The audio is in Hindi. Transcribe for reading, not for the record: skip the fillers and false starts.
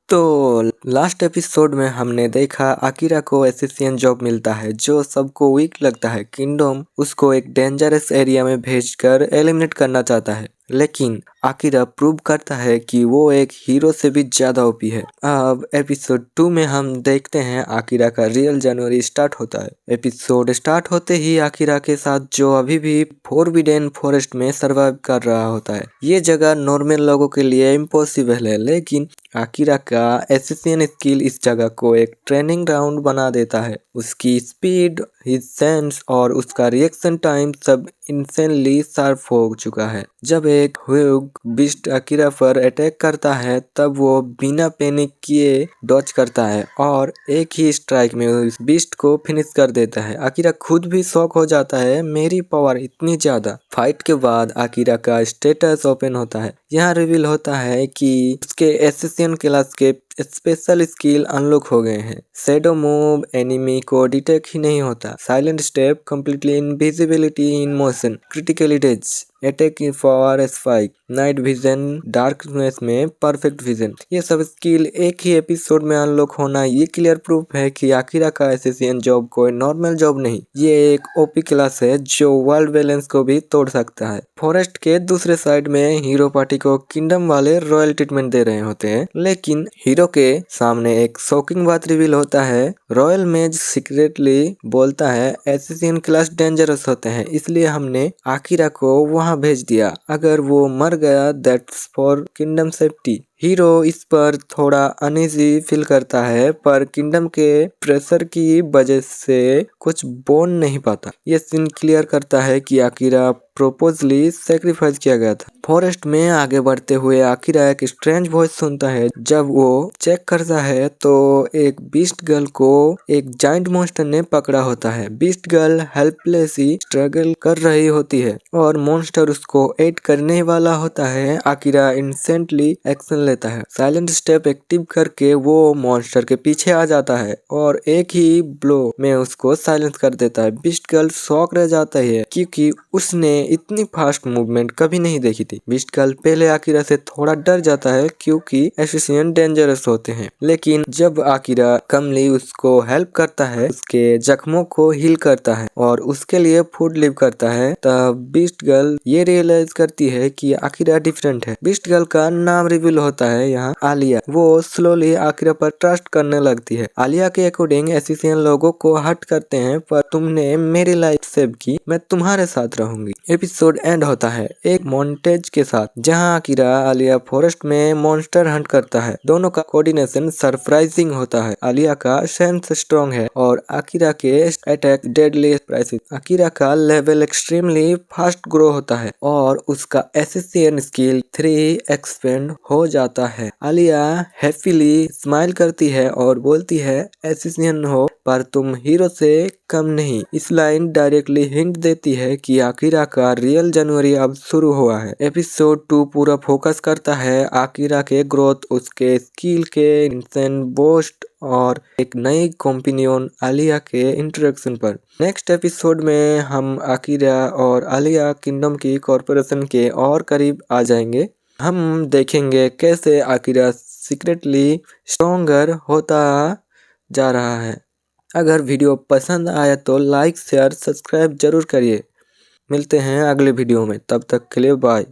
तो लास्ट एपिसोड में हमने देखा आकिरा को एसिसियन जॉब मिलता है जो सबको वीक लगता है। किंगडम उसको एक डेंजरस एरिया में भेजकर एलिमिनेट करना चाहता है, लेकिन आकिरा प्रूव करता है कि वो एक हीरो से भी ज्यादा ओपी है। अब एपिसोड 2 में हम देखते हैं आकिरा का रियल जनवरी स्टार्ट होता है। एपिसोड स्टार्ट होते ही आकिरा के साथ जो अभी भी फोरबिडेन फॉरेस्ट में सर्वाइव कर रहा होता है। ये जगह नॉर्मल लोगों के लिए इम्पॉसिबल है, लेकिन आकिरा का एसिसियन स्किल इस जगह को एक ट्रेनिंग ग्राउंड बना देता है। उसकी स्पीड, हिज सेंस और उसका रिएक्शन टाइम सब इंसेनली शार्प हो चुका है। जब एक ह्यूग बीस्ट आकिरा पर अटैक करता है तब वो बिना पैनिक किए डॉज करता है और एक ही स्ट्राइक में उस बीस्ट को फिनिश कर देता है। आकिरा खुद भी शॉक हो जाता है, मेरी पावर इतनी ज्यादा। फाइट के बाद आकिरा का स्टेटस ओपन होता है। यहाँ रिवील होता है कि उसके एसिसियन क्लास के स्पेशल स्किल अनलॉक हो गए हैं। शैडो मूव एनिमी को डिटेक्ट ही नहीं होता, silent step, completely invisibility in motion, critically days, attack for spike, night vision, darkness में परफेक्ट विजन। ये सब स्किल एक ही एपिसोड में अनलॉक होना ये क्लियर प्रूफ है कि आकिरा का एसिसियन जॉब कोई नॉर्मल जॉब नहीं, ये एक ओपी क्लास है जो वर्ल्ड बैलेंस को भी तोड़ सकता है। फॉरेस्ट के दूसरे साइड में हीरो पार्टी को किंगडम वाले रॉयल ट्रीटमेंट दे रहे होते हैं, लेकिन हीरो के सामने एक शॉकिंग बात रिवील होता है। रॉयल मेज सीक्रेटली बोलता है एसिसियन क्लास डेंजरस होते हैं, इसलिए हमने आकिरा को वहां भेज दिया। अगर वो मर गया that's for kingdom safety. Hero इस पर थोड़ा अनईजी फील करता है, पर किंगडम के प्रेशर की वजह से कुछ बोल नहीं पाता। ये सीन क्लियर करता है कि आकिरा प्रोपोजली सैक्रिफाइस किया गया था। फॉरेस्ट में आगे बढ़ते हुए आकिरा एक स्ट्रेंज वॉइस सुनता है। जब वो चेक करता है तो एक बीस्ट गर्ल को एक जाइंट मॉन्स्टर ने पकड़ा होता है। बीस्ट गर्ल हेल्पलेसली स्ट्रगल कर रही होती है और मॉन्स्टर उसको एड करने वाला होता है। आकिरा इंस्टेंटली एक्शन लेता है, साइलेंट स्टेप एक्टिव करके वो मॉन्स्टर के पीछे आ जाता है और एक ही ब्लो में उसको साइलेंस कर देता है। बीस्ट गर्ल शॉक रह जाता है क्योंकि उसने इतनी फास्ट मूवमेंट कभी नहीं देखी थी। बीस्ट गर्ल पहले आकिरा से थोड़ा डर जाता है क्योंकि एसिसियन डेंजरस होते हैं, लेकिन जब आकिरा कमली उसको हेल्प करता है, उसके जख्मों को हील करता है और उसके लिए फूड लीव करता है, तब बीस्ट गर्ल ये रियलाइज करती है कि आकिरा डिफरेंट है। बीस्ट गर्ल का नाम रिवील होता है यहाँ आलिया। वो स्लोली आकिरा पर ट्रस्ट करने लगती है। आलिया के अकॉर्डिंग एसिसियन लोगों को हर्ट करते हैं, पर तुमने मेरी लाइफ सेव की, मैं तुम्हारे साथ रहूंगी। एपिसोड एंड होता है एक मॉन्टेज के साथ जहाँ आकिरा आलिया फॉरेस्ट में मॉन्स्टर हंट करता है। दोनों का कोऑर्डिनेशन सरप्राइजिंग होता है। आलिया का सेंस स्ट्रॉन्ग है और आकिरा के अटैक डेडली प्राइसिस। आकिरा का लेवल एक्सट्रीमली फास्ट ग्रो होता है और उसका एसिसियन स्किल 3 एक्सपेंड हो जाता है। आलिया हैप्पीली स्माइल करती है और बोलती है एसिसियन हो पर तुम हीरो से कम नहीं। इस लाइन डायरेक्टली हिंट देती है कि आकिरा का रियल जनवरी अब शुरू हुआ है। एपिसोड 2 पूरा फोकस करता है आकिरा के ग्रोथ, उसके स्किल के इंसेंट बूस्ट और एक नई कंपेनियन आलिया के इंट्रोडक्शन पर। नेक्स्ट एपिसोड में हम आकिरा और आलिया किंगडम की कॉर्पोरेशन के और करीब आ जाएंगे। हम देखेंगे कैसे आकिरा सीक्रेटली स्ट्रॉन्गर होता जा रहा है। अगर वीडियो पसंद आया तो लाइक शेयर सब्सक्राइब जरूर करिए। मिलते हैं अगले वीडियो में, तब तक के लिए बाय।